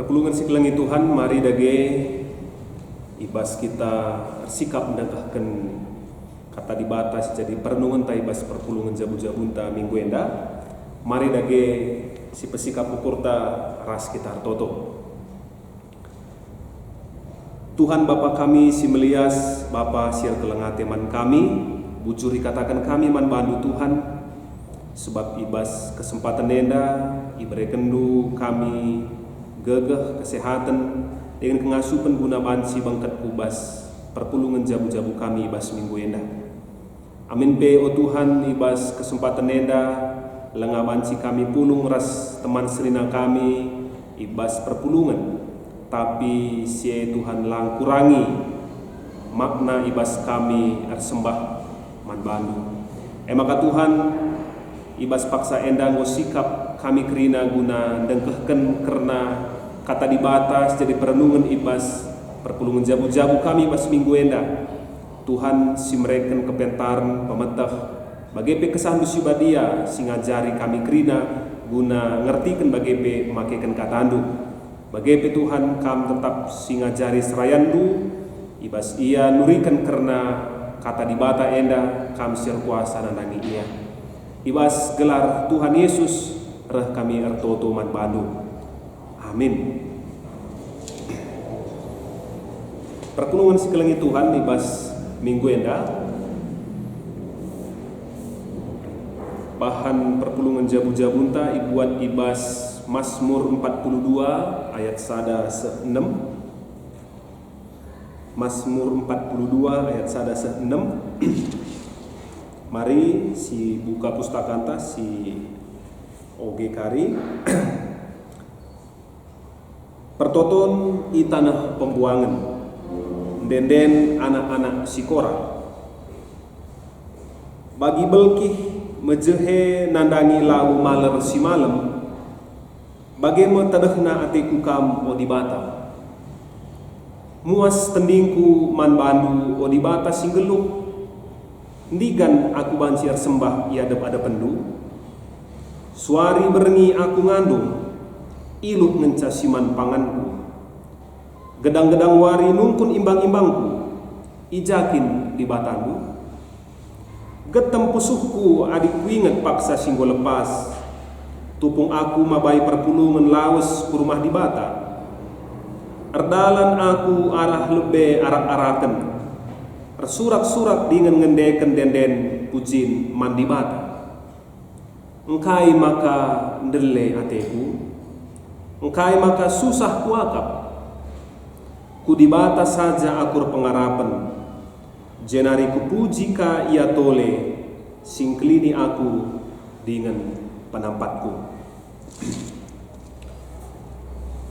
Perpulungan sikelengi Tuhan, mari dage ibas kita sikap mendekahkan kata dibatas jadi perenungan ta ibas perpulungan jabu-jabunta minggu enda. Mari dage si pesikap ukur ta ras kita toto. Tuhan Bapa kami si melias, Bapa siar kelengat teman kami, bujuri katakan kami man bantu Tuhan, sebab ibas kesempatan enda iberikan du kami gegeh kesehatan dengan kengasupan guna bansi bangkat kubas perpulungan jabu-jabu kami ibas minggu enda. Amin pe o Tuhan ibas kesempatan enda lenga bansi kami pulung ras teman serina kami ibas perpulungan, tapi si Tuhan lang kurangi makna ibas kami sembah man bandu. Maka Tuhan ibas paksa enda ngosikap kami kerina guna dengkehken karena kata dibatas jadi perenungan ibas perpulungan jabu-jabu kami ibas minggu enda. Tuhan si mereken kepentaran pemetah bagai kesan dusibadia si ngajari kami kerina guna ngertikan bagai memakaikan katandu. Bagai Tuhan kam tetap si ngajari serayandu ibas ia nurikan karena kata dibata enda kam sir kuasa nanangi ia. Ibas gelar Tuhan Yesus reh kami ertoto man bandu. Amin. Perpulungan sikelengi Tuhan ibas minggu enda. Bahan perpulungan jabu-jabunta ibuat ibas Mazmur 42 ayat 1-6. Mazmur 42 ayat 1-6. Mari si buka pustaka anta si Oge Kari. Pertoton i tanah pembuangan denden anak-anak sikora bagi belkih mejehe nandangi lau maler si malam bagaimana tadehna atiku kam odibata muas tendingku man bandu odibata singgeluk ndigan aku banciar sembah iadep ada pendu suari berengi aku ngandung iluk ngenca siman panganku gedang-gedang wari nungkun imbang-imbangku ijakin di batandu getem pusuhku adikku inget paksa singgo lepas tupung aku mabai perpulungan lawas ku rumah di bata erdalan aku arah lebe arak-araken ersurak-surak dengan ngendeken denden pujin man di bata engkai maka ndele ateku engkai maka susah kuakap ku di bata saja akur pengarapan jenari ku puji ka ia tole singklini aku dengan penampatku.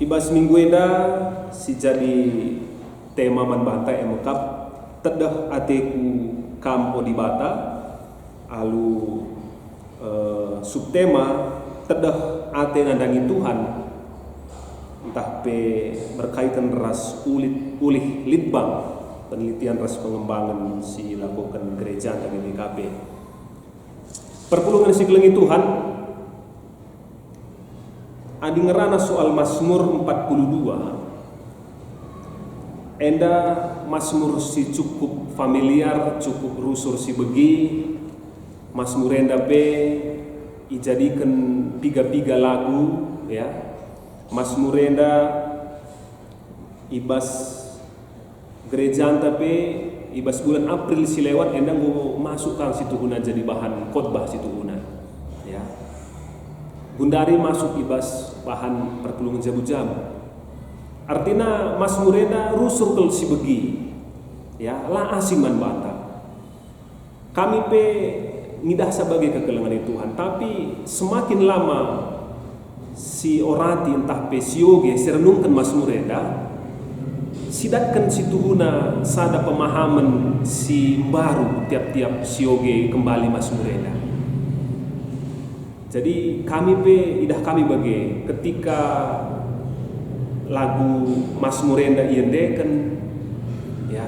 Ibas minggu enda si jadi tema man bata emukap tedah ateku kam odibata alu subtema tedah ate nandangi Tuhan entah pe berkaitan ras ulih litbang penelitian ras pengembangan si lakukan gereja dan GKP. Perpulungan sikelengi Tuhan adi ngerana soal Mazmur 42 enda Mazmur si cukup familiar, cukup rusur si begi Mazmur enda pe ijadikan tiga lagu ya. Mazmur enda ibas gereja tapi ibas bulan April si lewat enda go masukkan situ guna jadi bahan khotbah situ guna ya. Gundari masuk ibas bahan perpulungan jabu-jabu. Artinya Mazmur enda rusur kel si begi ya, la asing man bata. Kami pe ngidah sebagai kekelengan Tuhan, tapi semakin lama si orati entah pe sioge serenungkan Mazmur enda sidatkan situ guna sada pemahaman si baru tiap-tiap sioge kembali Mazmur enda. Jadi kami pe idah kami bagi ketika lagu Mazmur enda iendeken ya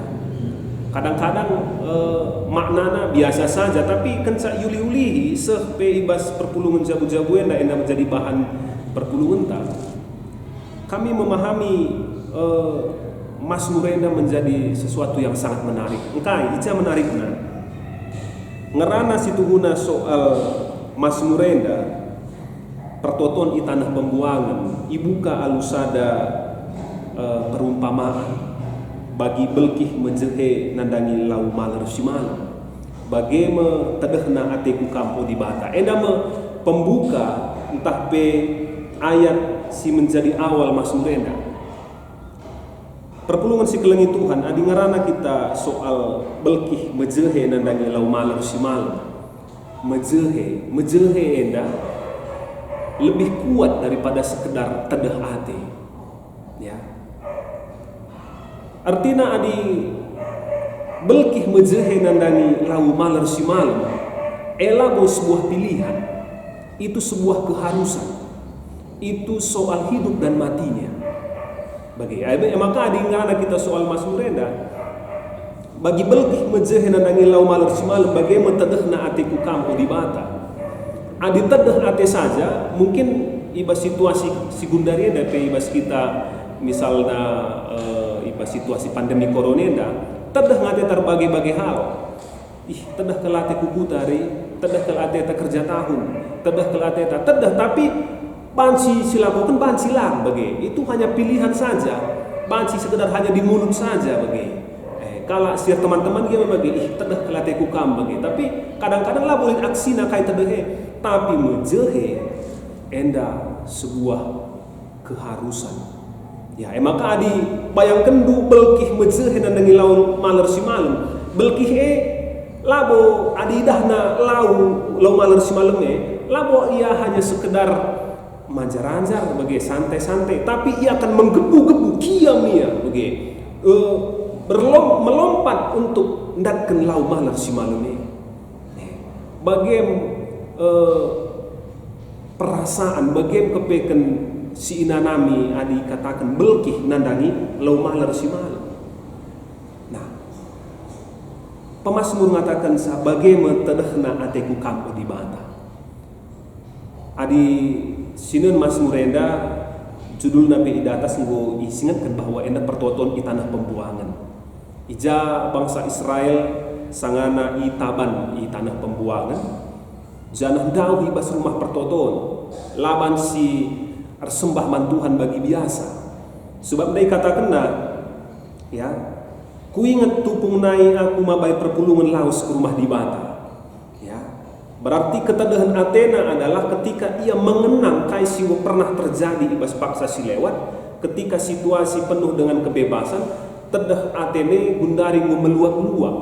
kadang-kadang maknana biasa saja tapi kenca yuli-yuli seh pe ibas perpulungan jabu-jabu enda menjadi bahan perpulungan ta kami memahami Mazmur Enda menjadi sesuatu yang sangat menarik. Engkai, ica menariknya. Ngerana situhuna soal Mazmur Enda, pertoton i tanah pembuangan, ibuka alusada perumpamaan bagi belkih menjehe nandangi lau maler simalam. Bagaimana tedehna ateku kampo di bata. Enda me pembuka entah pe ayat si menjadi awal Mazmur Enda. Perpulungan si kelengi Tuhan adi ngarana kita soal belkih mejehe nandangi lau maler simalam. Mejehe enda lebih kuat daripada sekedar tedeh ate. Ya. Artinya adi belkih mejehe nandangi lau maler simalam elago sebuah pilihan. Itu sebuah keharusan. Itu soal hidup dan matinya. Maka adi ngana kita soal Mazmur Enda bagi belkih mejehe nandangi lau maler simalam bagaimana tedehna ateku kampo di bata. Adi tedeh ate saja mungkin ibas situasi sigundari enda pe ibas kita misalnya ibas situasi pandemi corona enda tedeh ngate terbagai-bagai hal. Tedeh kelate kukutari, tedeh kelate ta kerja tahun, tedeh kelate ta tedeh tapi banci silakukan banci lang bagi itu hanya pilihan saja, banci sekedar hanya di mulut saja bagi. Kalau siar teman-teman dia bagi tedeh kelate kukam bagi, tapi kadang-kadang lah boleh aksi nak kai tedeh, tapi mejehe enda sebuah keharusan. Ya, maka adi bayangkan du belkih mejehe nandangi lau maler simalam, belkih labo adi dahna lau maler simalam labo ia hanya sekedar manjar-anjar bagi santai-santai, tapi ia akan menggebu-gebu kiam ia bagi melompat untuk ndakkeun lau maler simalam perasaan bagem kepeken si inanami adi katakan belkih nandangi lau maler simalam. Nah, pemazmur mengatakan bagaimana tedehna ateku kampo di bata. Adi sinun Mazmur Enda judul nabi ida atas nggo isingatkan bahwa enda pertoton i tanah pembuangan. Ija bangsa Israel sangana i taban i tanah pembuangan. Janah dau ibas rumah pertoton. Laban si sembah mantuhan bagi biasa. Sebab dia katakan ya, ku ingat tupung nai aku mabai perpulungan laos ke rumah di bata. Berarti ketedehan Athena adalah ketika ia mengenang kaisi pernah terjadi ibas paksa si lewat, ketika situasi penuh dengan kebebasan, tedeh Athena gundari meluap-luap.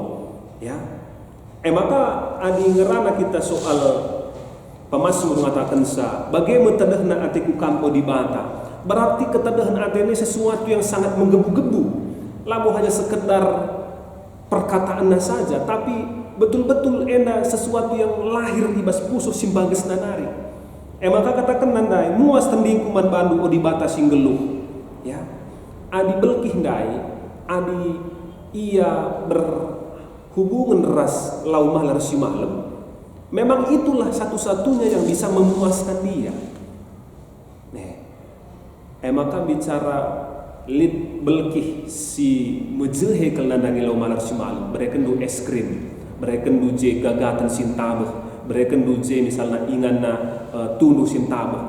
Ya, maka adi ngerana kita soal pemazmur mengatakan bagaimana tedehna ateku kampo di bata. Berarti ketedehan Athena sesuatu yang sangat menggebu-gebu. Lalu hanya sekedar perkataannya saja, tapi betul-betul enda sesuatu yang lahir ibas puso simbages nanari. Maka katakan nandai muas tending kuman bandu o di bata singgeluh. Ya. Adi belkih ndai, adi ia berhubungan ras lau maler simalam. Memang itulah satu-satunya yang bisa memuaskan dia. Maka bicara lid belkih si mejehe kel nandangi lau maler simalam, mereka du es krim. Mereka duje gagatan sintabeh, mereka duje misalnya inganna tunduk sintabeh,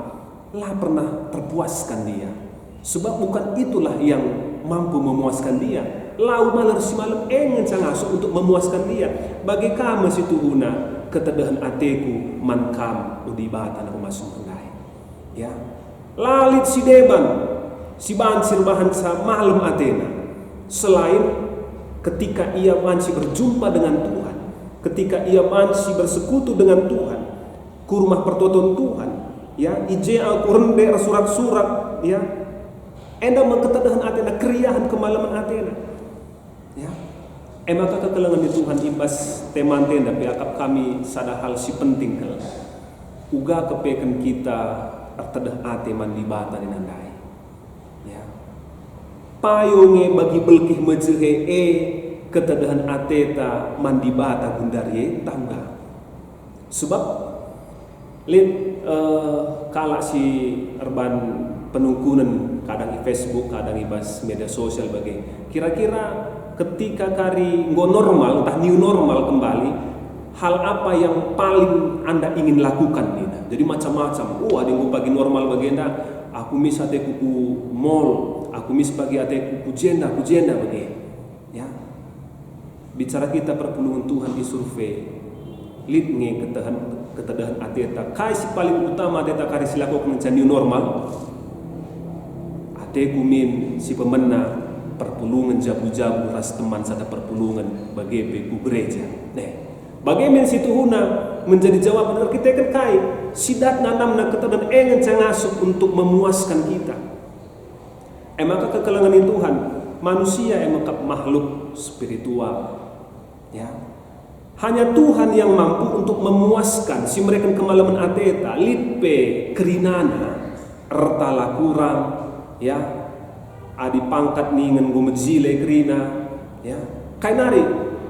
lah pernah terpuaskan dia. Sebab bukan itulah yang mampu memuaskan dia. Lau maler simalam engen cangaso untuk memuaskan dia. Bagi kami situhuna ketedehan ateku mankam udibatan aku masuk lain. Ya, lalit si deban, si bansir bahan sa malam Athena. Selain ketika ia masih berjumpa dengan Tuhan, ketika ia masih bersekutu dengan Tuhan, kurmah pertoton Tuhan, ya, ije aku rende surat-surat, ya, enda mengketedahan Athena, keriahan kemalaman Athena, ya, maka kekelengan di Tuhan ibas teman tenda piakap kami sada hal si penting kel, uga kepeken kita artedah ate mandi bata di nandai, ya, payonge bagi belkih mejehe ketedahan ateta mandi bata gundarye tangga. Sebab kala si erban penungkunan kadang di Facebook, kadang ibas media sosial bagai. Kira-kira ketika kari go normal, entah new normal kembali, hal apa yang paling Anda ingin lakukan Nina? Jadi macam-macam. Ada yang pagi normal bagenda, aku mis ate kuku mall, aku mis pagi ate kuku jenda bagi. Ya. Bicara kita perpulungan Tuhan di survei, lead nge ketedahan ateta. Kai si paling utama ateta kari silaku mencari new normal. Ate kumin si pemena perpulungan jabu-jabu ras teman sada perpulungan bagi ku gereja. Bagaimana situ huna menjadi jawaban kita kan kai sidat nanam na ketedan engen cangasuk untuk memuaskan kita. Maka kekelengan Tuhan manusia emang makhluk spiritual, ya. Hanya Tuhan yang mampu untuk memuaskan si mereka kemalaman ateta lipe kerinana ertala kurang, ya. Adi pangkat ningen gumedzile kerina, ya. Kainari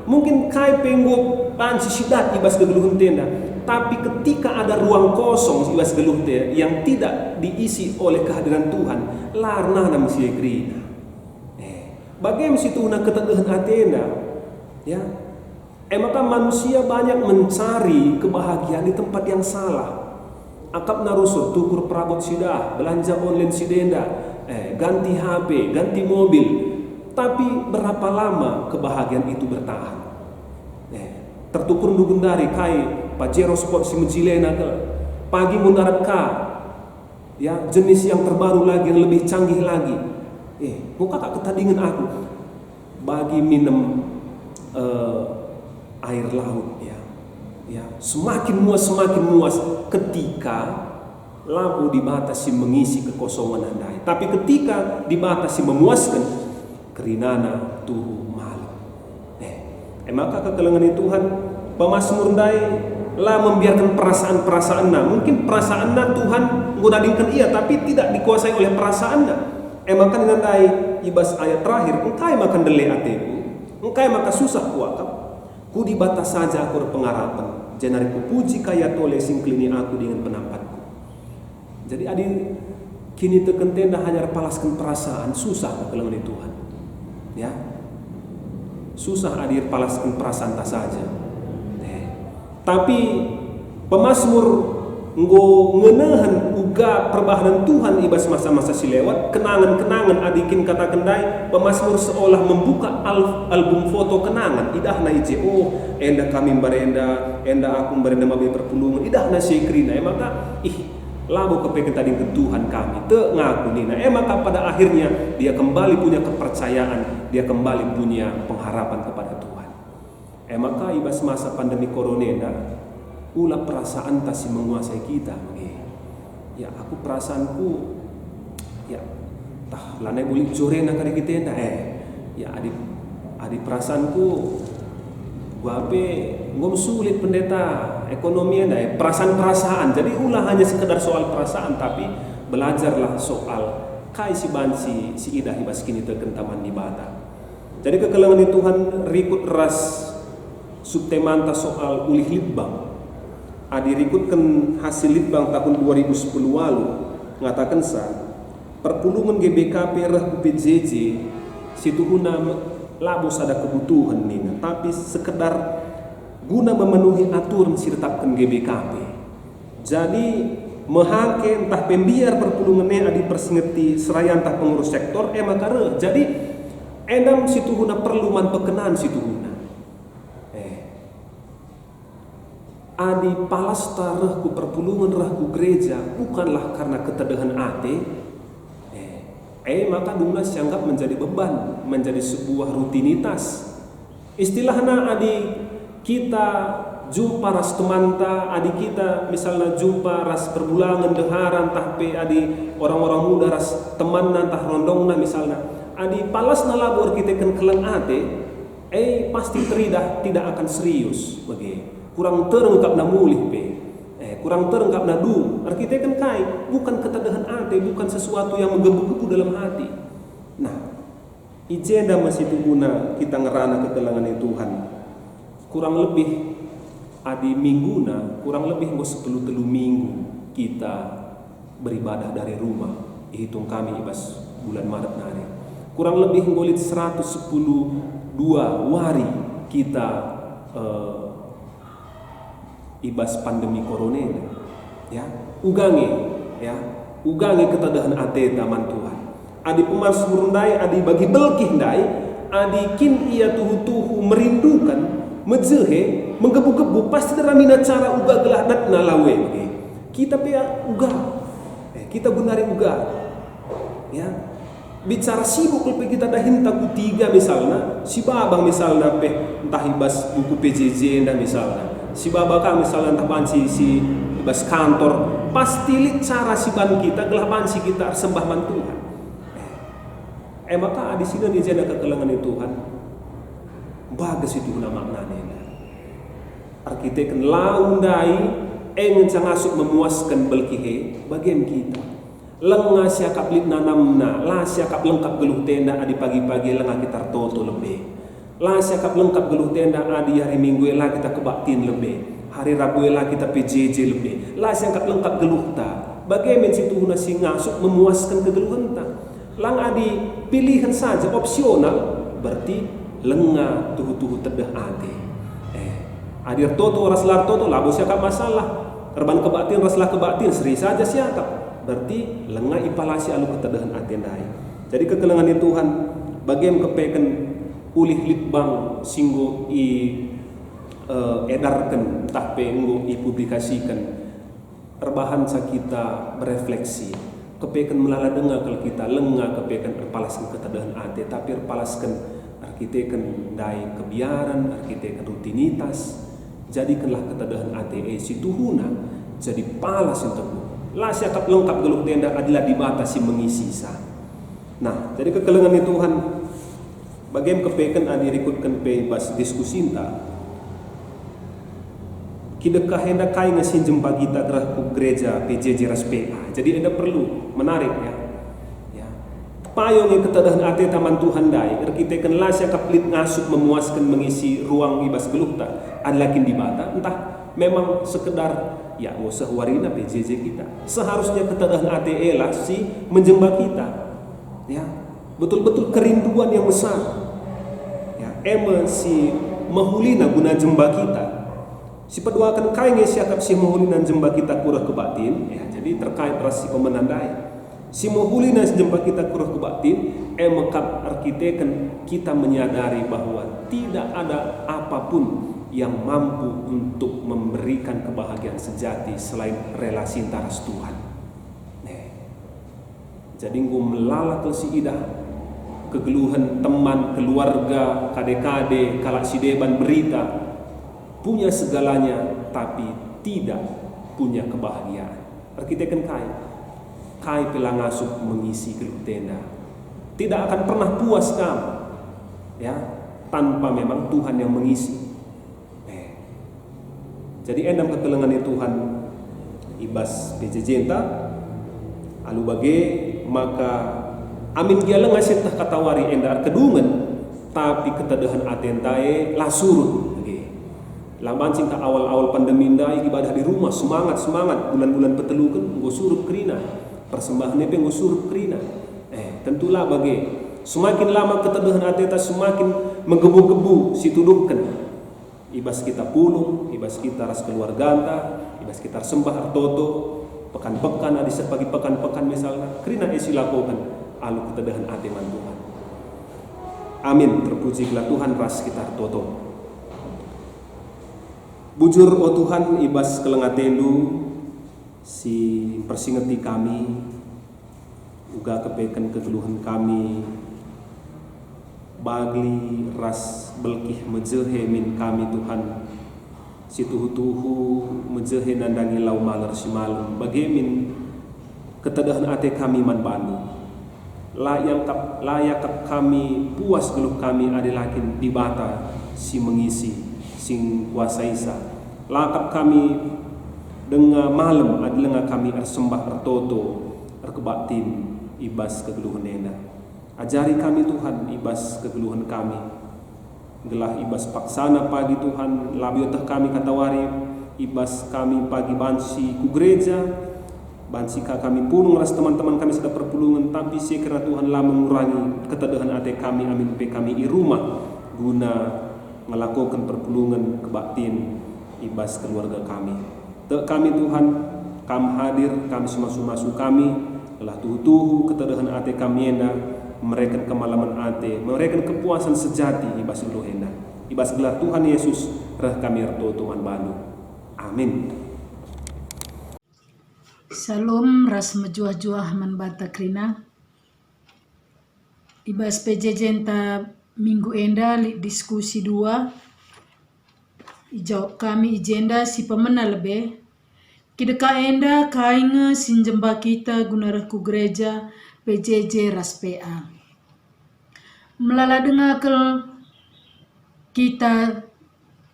mungkin kai penggo pansi sidat ibas geluhun tenda, tapi ketika ada ruang kosong ibas geluh tenda yang tidak diisi oleh kehadiran Tuhan, larna nam si kerina. Bagaimana situ na keteguhan atenda, ya. Maka manusia banyak mencari kebahagiaan di tempat yang salah. Akap narusut tukur perabot sidah, belanja online sidenda, ganti HP, ganti mobil. Tapi berapa lama kebahagiaan itu bertahan? Tertukur nugundari kai Pajero Sport si Mejilena ke pagi mundarat ka, ya, jenis yang terbaru lagi, yang lebih canggih lagi. Muka tak ketadingan aku bagi minum air laut, ya, semakin muas ketika lampu dibatasi mengisi kekosongan andai, tapi ketika dibatasi memuaskan kerinana tuhu malu. Maka kekelengan Tuhan pemazmur dai lah membiarkan perasaan mungkin perasaan Tuhan ngunadingkan ia tapi tidak dikuasai oleh perasaan. Maka dengan dai ibas ayat terakhir, engkai makan dele ateku, engkai maka susah kuakap, ku dibatas saja aku pengharapan, jenari ku puji kaya tole singklini aku dengan penampatku. Jadi adi kini teken tenda hanya palaskan perasaan, susah kekelengan Tuhan, ya. Susah hadir palaskan perasaan tak saja. Tapi pemazmur nggo ngenahan uga perbahanan Tuhan ibas masa-masa silewat, kenangan-kenangan adikin kata kendai, pemazmur seolah membuka album foto kenangan. Idah na ije, enda kami barenda, enda aku barenda mabe perpulungan, idah na syekrina. Maka labo kepeken tadi ke Tuhan kami te ngaku nina. Maka pada akhirnya dia kembali punya kepercayaan, dia kembali punya pengharapan kepada Tuhan. Maka ibas masa pandemi corona ulah perasaan tasi menguasai kita. Ya aku perasaanku, ya tah lanai boleh jorena kali kita ya adik perasaanku gua ngom sulit pendeta ekonomi perasaan. Jadi ulah hanya sekedar soal perasaan, tapi belajarlah soal kai si bansi si idah ibas kini terkentaman di bata. Jadi kekelengan Tuhan rikut ras subtemanta soal ulih litbang. Adi rikutkan hasil litbang tahun 2010 lalu ngatakan perpulungan GBKP reh PJJ situ guna labos ada kebutuhan nina, tapi sekedar guna memenuhi aturan ditetapkan GBKP. Jadi mehangke entah pembiar perpulungannya adi persengeti seraya entah pengurus sektor makare. Jadi endam situ guna perlu man pekenaan situ guna. Adi palasta rehku perpulungan rehku gereja bukanlah karena ketedahan ate. Maka dumlah sianggap menjadi beban, menjadi sebuah rutinitas. Istilahnya adi kita jumpa ras temanta, adi kita misalnya jumpa ras perbulangan deharan tahpe adi orang-orang muda ras teman nantah rondongna misalnya. Adi palas na labor kita kan keleng ate, pasti tidak akan serius bagi. Kurang terengkap na mulih kurang terengkap na kita kan kai bukan ketedahan ate, bukan sesuatu yang menggebu-gebu dalam hati. Nah, ijenda masih guna kita ngerana kekelangan Tuhan. Kurang lebih adi mingguna, kurang lebih 10 minggu kita beribadah dari rumah. hitung kami ibas bulan Maret nari. Kurang lebih ngolit 112 hari kita ibas pandemi corona ini. Ya, ugangi ketadahan ate taman Tuhan. Adi pemasmur ndai, adi bagi belkih ndai, adi kin ia tuhu-tuhu merindukan, mejehe, menggebu-gebu pasti ramina cara uga gelah dat nalawe. Kita pia uga, kita benari uga. Ya, bicara sibuk lepe kita dahin taku tiga misalnya, si babang misalnya entah ibas buku PJJ nda misalnya, si babaka misalnya entah panci si ibas kantor, pasti cara si ban kita gelah panci kita sembah man Tuhan. Maka di sini dia jana kekelangan Tuhan. Bagus itu guna maknanya. Arkitek laundai engin sangasuk memuaskan belkihe bagian kita. Lengah siakap lit nanamna, lah siakap lengkap geluh tenda adi pagi-pagi lengah kita toto lebih. Lah siakap lengkap geluh tenda adi hari Minggu lah kita kebaktin lebih. Hari Rabu lah kita PJJ lebih. Lah siakap lengkap geluh ta. Bagaimana situ guna si ngasuk memuaskan kegeluhan ta. Lang adi pilihan saja opsional berarti lengah tuhu-tuhu tedah ade. Adir toto raslar toto labo siakap masalah. Terban kebatin raslah kebatin seri saja siakap. Berarti lengah ipalasi alu ketedahan ade ndai. Jadi kekelengan Tuhan bagiem kepeken ulih litbang singgo edarkan entah penggo publikasikan rebahan kita berefleksi. Kepekan melala dengar kalau kita lengah kepekan erpalaskan ketedahan ate tapi erpalaskan arkitekan dai kebiaran arkitekan rutinitas jadikanlah ketedahan ate si tuhuna jadi palas untuk lah siakap lengkap geluh tenda adalah dibatasi mengisi sah. Nah jadi kekelengan Tuhan bagaimana kepekan adi rikutkan bebas diskusi inta kidekah hendak kai ngasin jempa kita gerah gereja PJJ ras PA. Jadi anda perlu menarik ya. Payung yang ketadahan ate taman Tuhan dai arkitekan lah siakap lit ngasuk memuaskan mengisi ruang ibas geluh ta adlakin di mata entah memang sekedar ya ngusah warina PJJ kita. Seharusnya ketadahan ate lah si menjemba kita. Ya, betul-betul kerinduan yang besar. Ya, si mahulina guna jemba kita. Si peduakan kainge siakap si mahulinan jemba kita kurah ke batin ya, jadi terkait ras si pemenandai si mahulinan jemba kita kurah ke batin mekap arkitekan kita menyadari bahwa tidak ada apapun yang mampu untuk memberikan kebahagiaan sejati selain relasi antara Tuhan. Jadi ngum melalak si idah kegeluhan teman keluarga kade-kade kalak si deban berita punya segalanya tapi tidak punya kebahagiaan. Arkitekan kai pelang asup mengisi geluh tenda tidak akan pernah puas kamu ya tanpa memang Tuhan yang mengisi. Jadi endam kekelengan Tuhan ibas PJJ enta alu bage maka amin giala ngasih tah katawari endar kedungan tapi ketedahan atentae lah surut. Laman sing ka awal-awal pandemi ndai ibadah di rumah semangat bulan-bulan petelukan nggo surup krina persembahan pe nggo surup krina tentulah bagi semakin lama ketedahan ateta semakin menggebu-gebu si tuduhkan ibas kita pulung ibas kita ras keluarga anta ibas kita sembah artoto pekan-pekan adi sepagi pekan-pekan misalnya krina esi lakukan alu ketedahan ate man Tuhan. Amin terpujilah Tuhan ras kita artoto. Bujur oh Tuhan ibas kelengatendu si persingeti kami uga kepekan kegeluhan kami bagli ras belkih mejehe min kami Tuhan si tuhu-tuhu mejehe nandangi lau malar si malum bagemin ketedahan ate kami man banu layak kami puas geluh kami adelakin dibata si mengisi sing kuasa isa lakap kami dengan malam adalah kami ersembah ertoto erkebatin ibas kegeluhan nena ajari kami Tuhan ibas kegeluhan kami gelah ibas paksana pagi Tuhan labiotah kami katawari ibas kami pagi bansi ku gereja Bansika kami punung ras teman-teman kami sudah perpulungan, tapi sekiranya Tuhan lah mengurangi ketedahan hati kami, amin pe kami i rumah guna melakukan perpulungan kebaktin ibas keluarga kami. Tek kami Tuhan, kami hadir, kami sumasu-masu kami, telah tuhu-tuhu ketedahan hati kami enda, mereka kemalaman hati, mereka kepuasan sejati ibas ulu enda. Ibas gelar Tuhan Yesus, reh kami erto Tuhan Bandu. Amin. Salam ras mejuah-juah man bata krina. Ibas PJJ enta minggu enda diskusi 2. Ijawab kami agenda si pemena lebe. Kideka enda kainge sinjemba kita guna reku gereja PJJ ras PA. Melala dengakel kita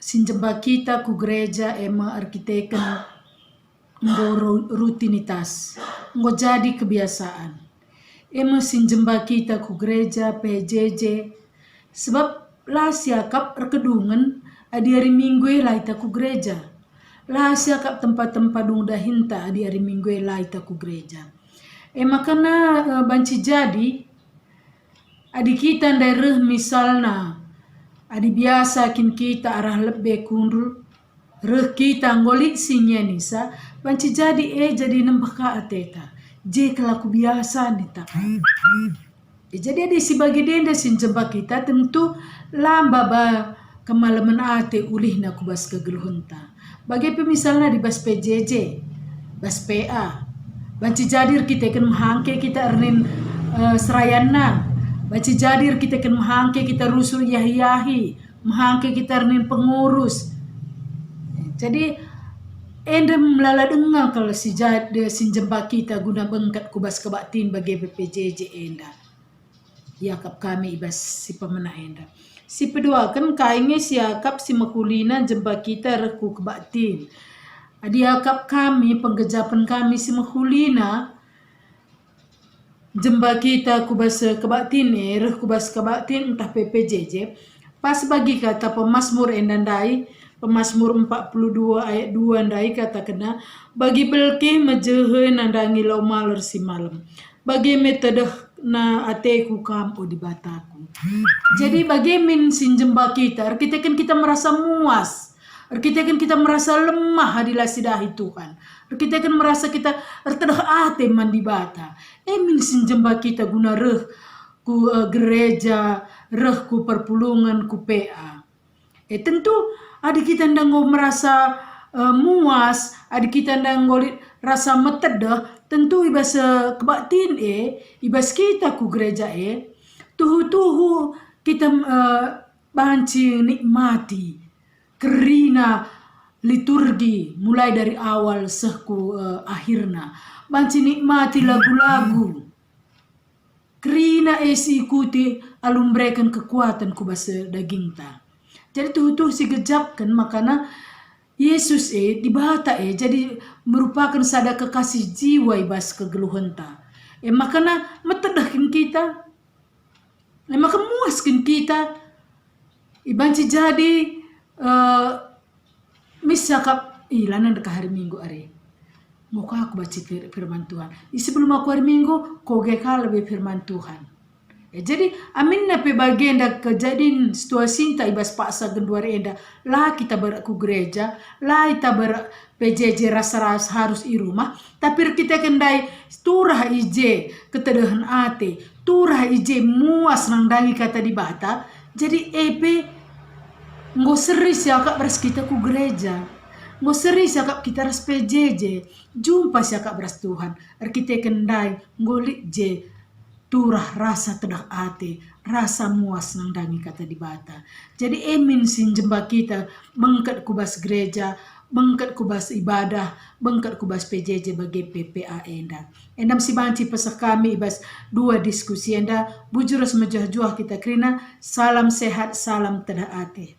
sinjemba kita ku gereja ema arkiteken nggo rutinitas, nggo jadi kebiasaan. Ema sinjemba kita ku gereja PJJ sebab lah siakap rekedungan adi hari minggu lah ita ku gereja. Lah siakap tempat-tempat dung dahinta adi hari minggu lah ita ku gereja. Makana banci jadi adi kita daerah misalna adi biasa kin kita arah lebih kundul reh kita ngolik sinya nisa banci jadi jadi nembah ka ateta je kelaku biasa nita. Jadi ada si bagi denda sinjemba kita tentu lamba ba kemalaman ate ulih na kubas kegeluhunta. Bagi misalnya di bas PJJ, bas PA, banci jadir kita kan menghangke kita ernin serayana, banci jadir kita kan menghangke kita rusul yahi-yahi, menghangke kita ernin pengurus. Jadi enda melala dengang kalau si jade sinjemba kita guna bengkat kubas kebaktin bagi PJJ enda. Yakap kami ibas si pemena enda. Si kedua kan kainge si yakap si makulina jemba kita reku kebaktin. Adi yakap kami penggejapan kami si makulina jemba kita kubas kebaktin reh kubas kebaktin entah PPJJ. Pas bagi kata Pemasmur endandai Pemasmur 42 ayat 2 ndai kata kena bagi belke mejehe nandangi lau maler si malam. Bagi metode na ateku kampo di bataku. Jadi bagi min sinjemba kita kan kita merasa muas. Kita kan kita merasa lemah hadilah sidahi Tuhan. Kita kan merasa kita tertedah ate mandi bata. Min sinjemba kita guna reh ku gereja, reh ku perpulungan ku PA. Tentu adik kita ndang merasa muas, adik kita ndang rasa metedah, tentu ibas kebaktin ibas kita ku gereja tuhu kita banci nikmati kerina liturgi mulai dari awal sehku akhirna, banci nikmati lagu-lagu kerina ikuti alumbrekan kekuatan ku basa daging ta. Jadi tuh si gejapkan makana Yesus dibata jadi merupakan sada kekasih jiwa ibas kegeluhan ta. Makana metedahkin kita. Maka muaskin kita. Ibanci jadi misakap ilanan deka hari Minggu are. Muka aku baca firman Tuhan. Sebelum aku hari Minggu kau gekal lebih firman Tuhan. Jadi amin na pe bagian da kejadian situasi ta ibas paksa genduar enda lah kita beraku gereja lah kita PJJ rasa harus i rumah tapi kita kendai turah ije ketedahan ate turah ije muas nangdangi kata di bata jadi nggo seri siakap beras kita ku gereja nggo seri siakap kita ras PJJ jumpa siakap beras Tuhan kita kendai ngolik je turah rasa tedah ate, rasa muas nangdangi kata di bata. Jadi emin sinjemba kita bengkat kubas gereja, bengkat kubas ibadah, bengkat kubas PJJ bagi PPA enda. Endam si banci pesah kami ibas 2 diskusi enda, bujur semejah juah kita kerina, salam sehat, salam tedah ate.